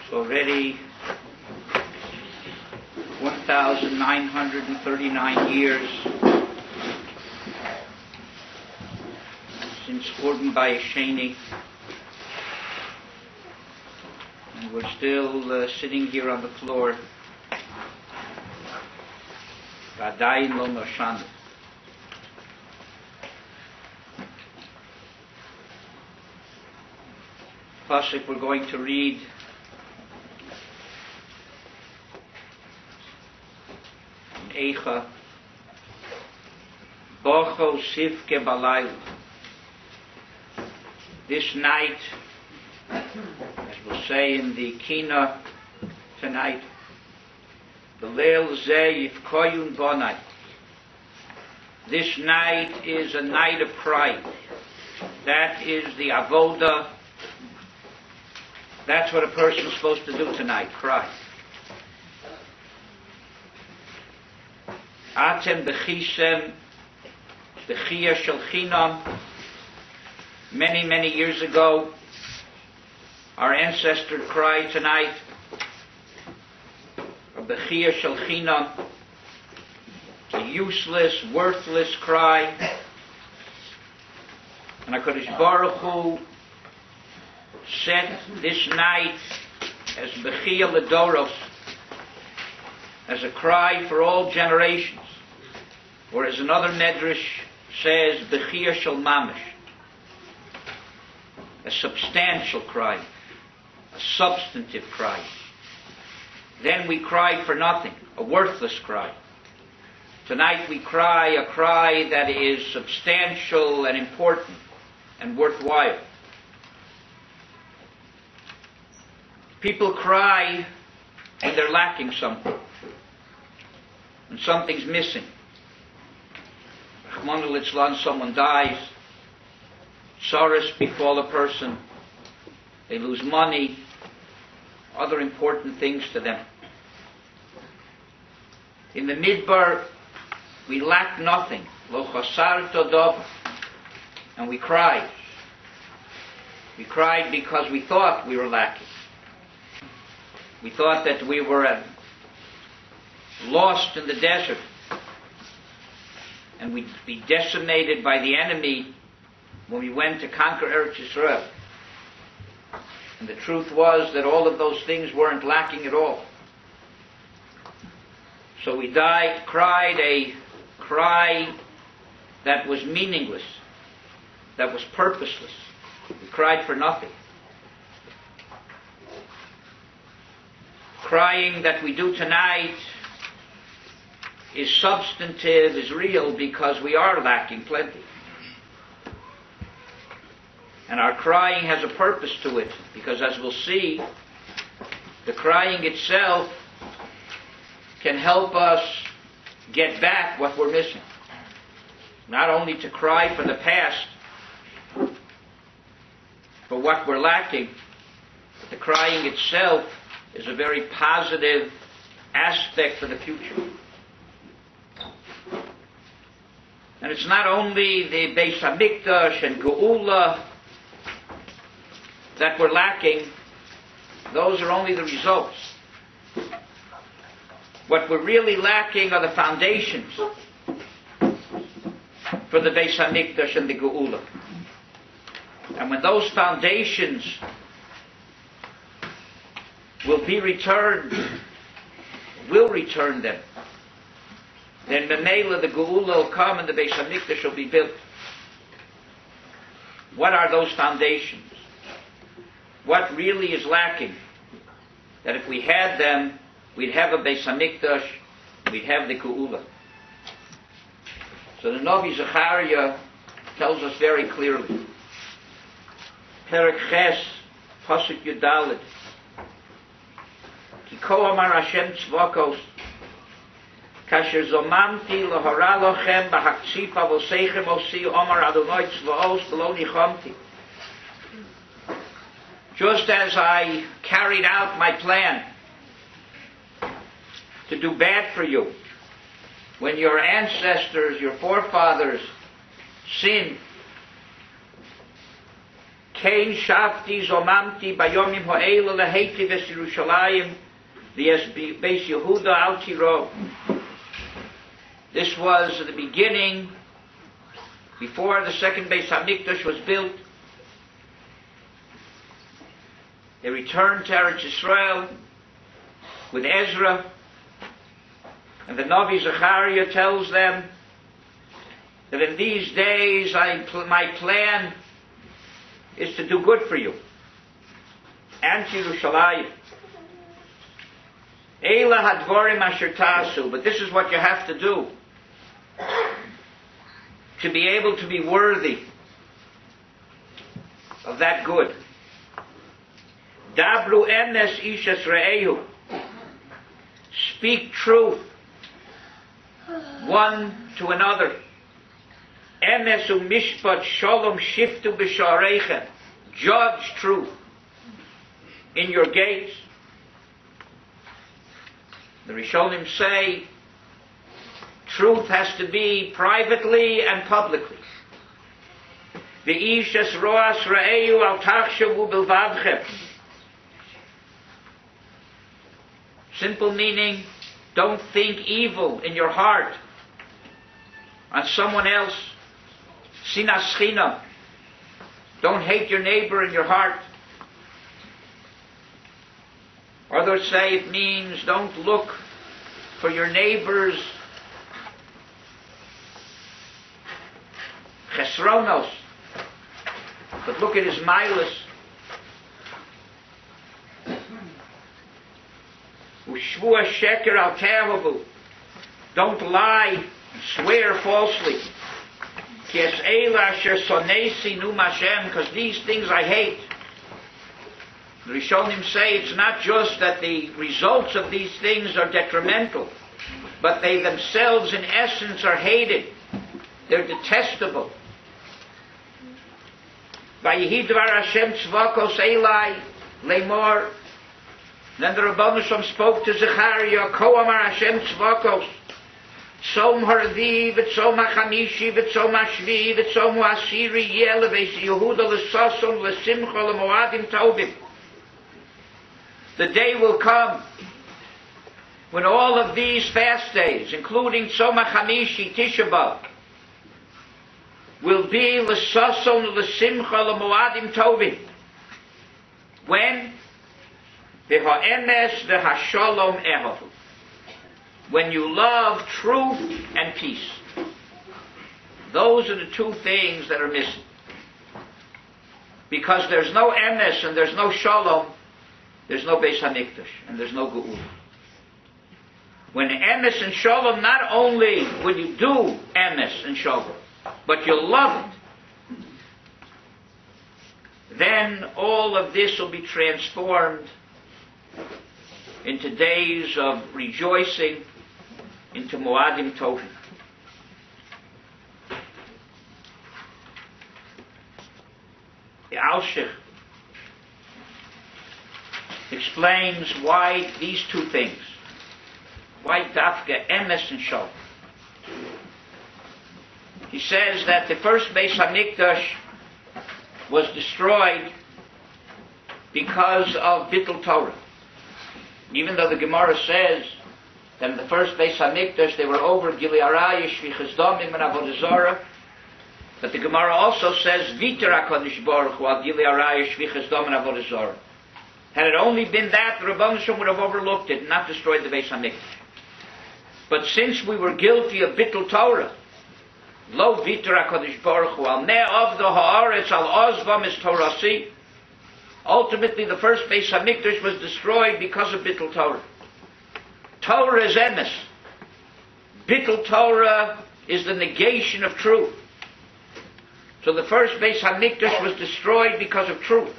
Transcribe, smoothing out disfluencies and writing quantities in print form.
It's already 1,939 years since Churban Bayis Sheni, and we're still sitting here on the floor. V'adayin lo noshanu. Pasuk we're going to read in Eicha, Bocho Sivke Balayla. This night, as we'll say in the Kina tonight, B'leil Zeh Yifkoyun Bonai. This night is a night of crying. That is the avoda. That's what a person's supposed to do tonight, cry. Atem bechisem bechia shel chinam. Many, many years ago, our ancestor cried tonight, a bechia shel chinam, a useless, worthless cry. And HaKadosh Baruch Hu set this night as Bechia L'Doros, as a cry for all generations, or as another Medrash says, Bechia Shel Mamish, a substantial cry, a substantive cry. Then we cry for nothing, a worthless cry. Tonight we cry a cry that is substantial and important and worthwhile. People cry when they're lacking something, when something's missing. Rahman al-Islam, someone dies, sorrows befall a person, they lose money, other important things to them. In the Midbar, we lack nothing, lo chasar todov, and we cried. We cried because we thought we were lacking. We thought that we were lost in the desert and we'd be decimated by the enemy when we went to conquer Eretz Yisrael. And the truth was that all of those things weren't lacking at all. So we cried a cry that was meaningless, that was purposeless. We cried for nothing. Crying that we do tonight is substantive, is real, because we are lacking plenty. And our crying has a purpose to it, because as we'll see, the crying itself can help us get back what we're missing. Not only to cry for the past, for what we're lacking, but the crying itself is a very positive aspect for the future. And it's not only the Beis Hamikdash and Geula that we're lacking. Those are only the results. What we're really lacking are the foundations for the Beis Hamikdash and the Geula. And when those foundations will be returned, will return them, then Memela, the Geula will come and the Beis Hamikdash will be built. What are those foundations? What really is lacking? That if we had them, we'd have a Beis Hamikdash, we'd have the Geula. So the Navi Zechariah tells us very clearly. Perek Ches, Pasuk Yudalid. Ki ko amar Hashem tzvakos, kasher zomamti lohara lochem bahaktsifa v'seichem osi amar Adonai tzvaos v'lo nichamti. Just as I carried out my plan to do bad for you, when your ancestors, your forefathers, sinned, V'alkein shafti zomamti bayomim ha'ela leheiti ves Yerushalayim v'es Beis Yehuda al tiro. This was the beginning, before the second Beis Hamikdash was built. They returned to Eretz Yisrael with Ezra, and the Navi Zechariah tells them that in these days my plan is to do good for you and to Yerushalayim. Eila hadvorim asher tasu, but this is what you have to do to be able to be worthy of that good. Dabru emes ishas re'ehu, speak truth one to another. Emes u'mishpat shalom shiftu b'shareichem, judge truth in your gates. The Rishonim say truth has to be privately and publicly. V'ishas roas re'ehu al tachshavu bilvavchem. Simple meaning, don't think evil in your heart on someone else. Sinas chinam. Don't hate your neighbor in your heart. Others say it means don't look for your neighbor's chesronos, but look at his milas. Ushvu sheker al tehavu. Don't lie, swear falsely. Because these things I hate. The Rishonim say it's not just that the results of these things are detrimental, but they themselves in essence are hated. They're detestable. Vayihi dvar Hashem tzvakos Eli lemor. Then the Rebbeinu Shalom spoke to Zechariah, Ko amar Hashem tzvakos, Tzom harvi, v'tzom hachamishi, v'tzom hashvi, v'tzom ha'asiri, yeh leveis Yehuda l'sason, l'simcha, l'moadim tovim. The day will come when all of these fast days, including Tzom hachamishi, Tisha B'av, will be l'sason, l'simcha, l'moadim tovim. When? V'ha'emes v'ha'shalom ehavu. When you love truth and peace. Those are the two things that are missing. Because there's no emes and there's no shalom, there's no Beis Hamikdash and there's no geula. When emes and shalom, not only will you do emes and shalom, but you love it, then all of this will be transformed into days of rejoicing, into Moadim Tovim. The Alshich explains why these two things, why Dafka, Emes and Shalom. He says that the first Beis Hamikdash was destroyed because of Bittul Torah. Even though the Gemara says that in the first Beis Hamikdash they were over Gili Arayah, Shvichas Damim, and Avodah Zarah, but the Gemara also says Viter HaKadosh Baruch Hu al Gili Arayah, Shvichas Damim, and Avodah Zarah. Had it only been that, the Rebbeinu Shalom would have overlooked it and not destroyed the Beis Hamikdash. But since we were guilty of Bittul Torah, Lo Viter HaKadosh Baruch Hu al Ne'av the Haaretz al Ozvam is Torasi. Ultimately, the first Beis Hamikdash was destroyed because of Bittul Torah. Torah is emes. Bittul Torah is the negation of truth. So the first Beis Hamikdash was destroyed because of truth.